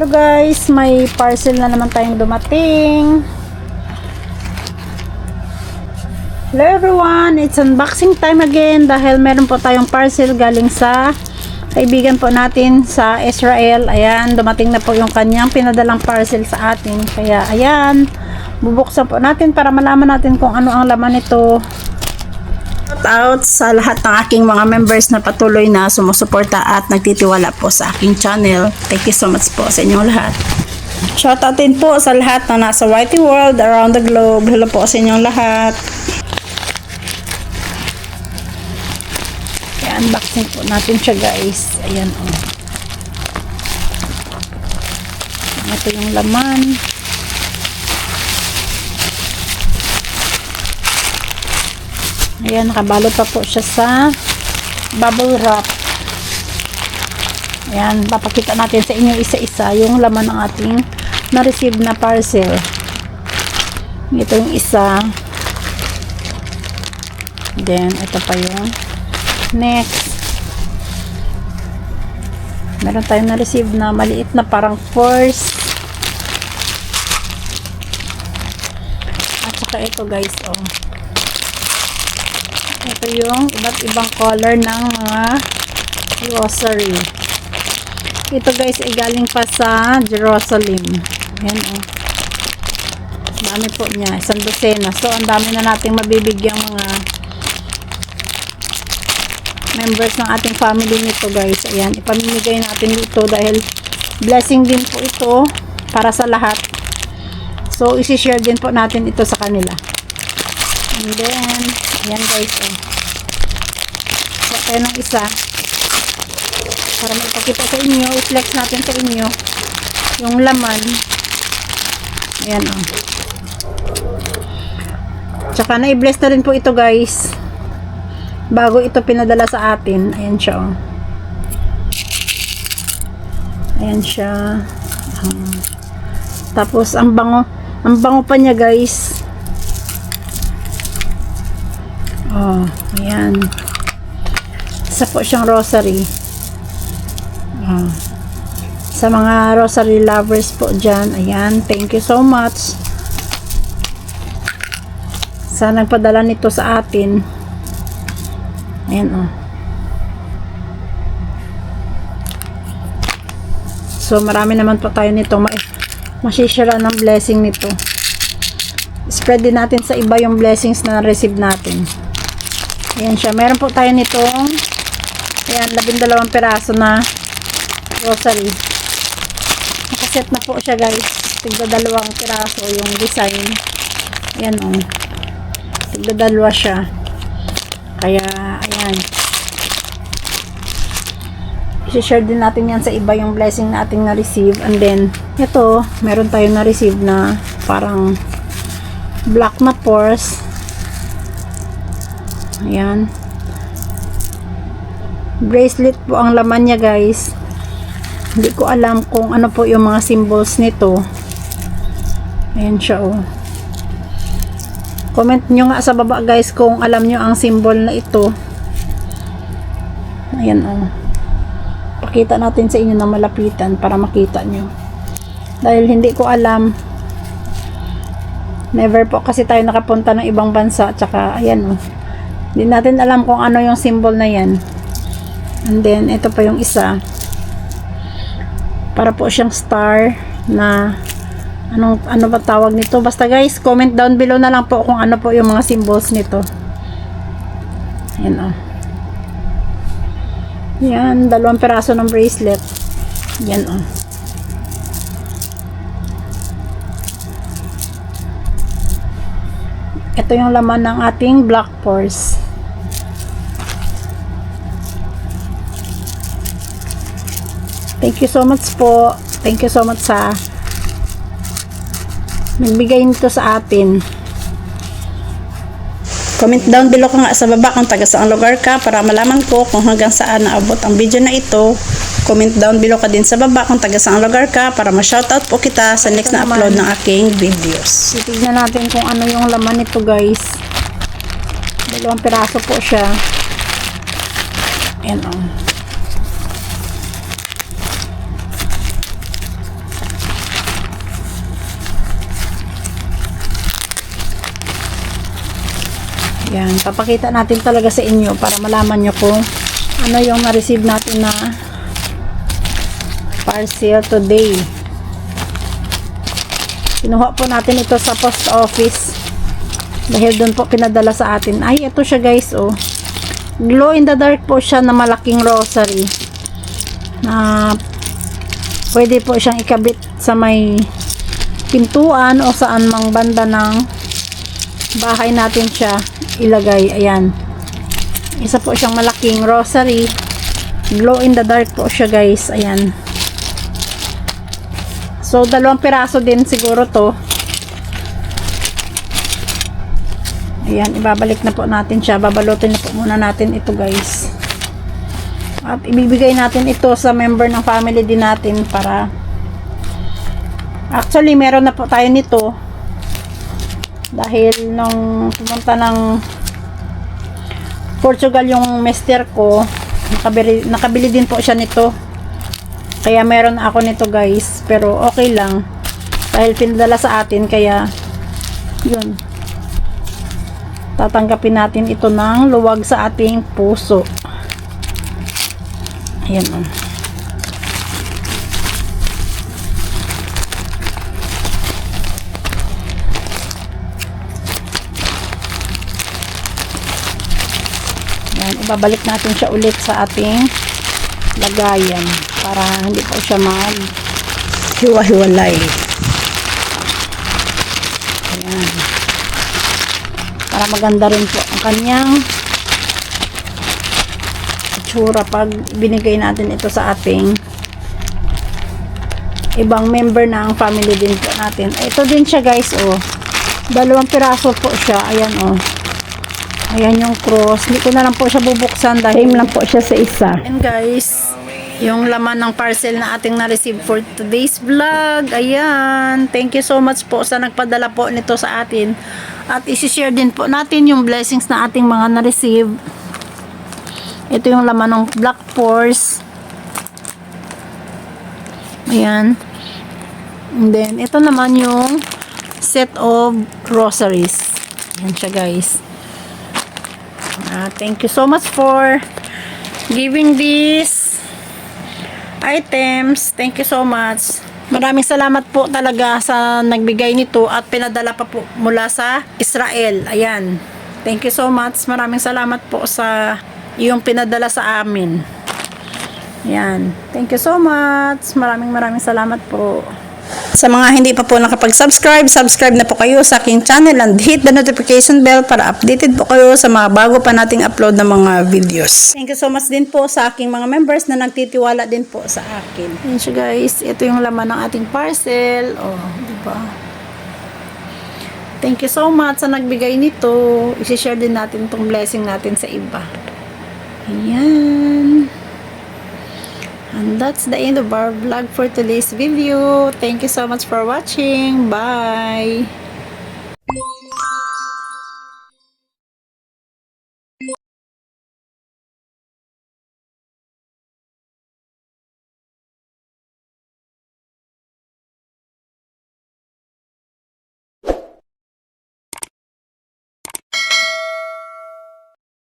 Hello guys, may parcel na naman tayong dumating. Hello everyone, it's unboxing time again dahil meron po tayong parcel galing sa kaibigan po natin sa Israel. Ayan, dumating na po yung kanyang pinadalang parcel sa atin. Kaya ayan, bubuksan po natin para malaman natin kung ano ang laman nito. Shout out sa lahat ng aking mga members na patuloy na sumusuporta at nagtitiwala po sa aking channel. Thank you so much po sa inyong lahat. Shout out din po sa lahat na nasa Whitey World around the globe. Hello po sa inyong lahat. Kaya unboxing po natin siya guys. Ayan o. Ito yung laman. Ayan, nakabalot pa po siya sa bubble wrap. Ayan, papakita natin sa inyo isa-isa yung laman ng ating na-receive na parcel. Ito yung isa. Then, ito pa yung next. Meron tayong na-receive na maliit na parang purse. At saka ito guys, oh. Ito yung iba't ibang color ng mga grocery. Ito guys ay galing pa sa Jerusalem. Ayan o. Dami po niya. 1 dosena. So, ang dami na nating mabibigyang mga members ng ating family nito guys. Ayan. Ipamimigay natin dito dahil blessing din po ito para sa lahat. So, isi-share din po natin ito sa kanila. And then, ayan guys, oh. Kuha tayo ng isa para maipakita sa inyo, i-flex natin sa inyo yung laman. Ayan, oh. Tsaka na-i-bless na rin po ito guys bago ito pinadala sa atin. Ayan siya, oh. Ayan siya. Tapos ang bango pa niya guys. Oh, ayan. Isa po siyang rosary. Oh. Sa mga rosary lovers po dyan, ayan, thank you so much sa nagpadala nito sa atin. Ayan, oh. So, marami naman po tayo nito masishira ng blessing nito. Spread din natin sa iba yung blessings na receive natin. Ayan siya. Meron po tayo nitong ayan, 12 piraso na rosary. Nakaset na po siya guys. Tigda 2 piraso yung design. Ayan o. Tigda 2 siya. Kaya, ayan. I-share din natin yan sa iba yung blessing nating na-receive. And then, ito, meron tayong na-receive na parang black na purse. Ayan. Bracelet po ang laman niya guys. Hindi ko alam kung ano po yung mga symbols nito. Ayan siya oh. Comment nyo nga sa baba guys kung alam nyo ang symbol na ito. Ayan oh. Pakita natin sa inyo na malapitan para makita nyo. Dahil hindi ko alam. Never po kasi tayo nakapunta ng ibang bansa. Tsaka ayan oh. Hindi natin alam kung ano yung symbol na yan. And then, ito pa yung isa. Para po siyang star na ano ba tawag nito? Basta guys, comment down below na lang po kung ano po yung mga symbols nito. Yan o. Yan, 2 piraso ng bracelet. Yan o. Ito yung laman ng ating black purse. Thank you so much po. Thank you so much sa nagbigay nito sa atin. Comment down below ka nga sa baba kung taga saang lugar ka para malaman ko kung hanggang saan naabot ang video na ito. Comment down below ka din sa baba kung taga saang lugar ka para ma-shoutout po kita sa next na upload ng aking videos. Titignan natin kung ano yung laman nito guys. 2 piraso po siya. Ayan o. Yan, papakita natin talaga sa inyo para malaman nyo kung ano yung na-receive natin na parcel today. Kinuha po natin ito sa post office dahil doon po pinadala sa atin. Ay, ito siya guys, oh. Glow in the dark po siya na malaking rosary na pwede po siyang ikabit sa may pintuan o saan mang banda ng bahay natin siya ilagay. Ayan, isa po siyang malaking rosary, glow in the dark po siya guys. Ayan, so 2 piraso din siguro to. Ayan, ibabalik na po natin siya, babalutin na po muna natin ito guys, at ibibigay natin ito sa member ng family din natin. Para actually meron na po tayo nito dahil nung pumunta ng Portugal yung mister ko, nakabili din po siya nito, kaya meron ako nito guys. Pero okay lang dahil pinadala sa atin, kaya yun, tatanggapin natin ito ng luwag sa ating puso. Ayan, oh. Ibabalik natin siya ulit sa ating lagayan para hindi po siya mag-hiwa-hiwalay. Ayan, para maganda rin po ang kanyang itsura pag binigay natin ito sa ating ibang member ng family din po natin. Ito din siya guys, oh. 2 piraso po siya. Ayan, oh. Ayan yung cross. Hindi ko na lang po siya bubuksan dahil same lang po siya sa isa. And guys, yung laman ng parcel na ating na-receive for today's vlog. Ayan. Thank you so much po sa nagpadala po nito sa atin. At isi-share din po natin yung blessings na ating mga na-receive. Ito yung laman ng Black Force. Ayan. And then, ito naman yung set of rosaries. Ayan siya guys. Thank you so much for giving these items. Thank you so much. Maraming salamat po talaga sa nagbigay nito at pinadala pa po mula sa Israel. Ayan. Thank you so much. Maraming salamat po sa yung pinadala sa amin. Ayan. Thank you so much. Maraming salamat po. Sa mga hindi pa po nakapag-subscribe, subscribe na po kayo sa aking channel and hit the notification bell para updated po kayo sa mga bago pa nating upload na mga videos. Thank you so much din po sa aking mga members na nagtitiwala din po sa akin. Ayan siya guys, ito yung laman ng ating parcel. Oh, diba? Thank you so much sa nagbigay nito. I-share din natin itong blessing natin sa iba. Ayan. And that's the end of our vlog for today's video. Thank you so much for watching. Bye!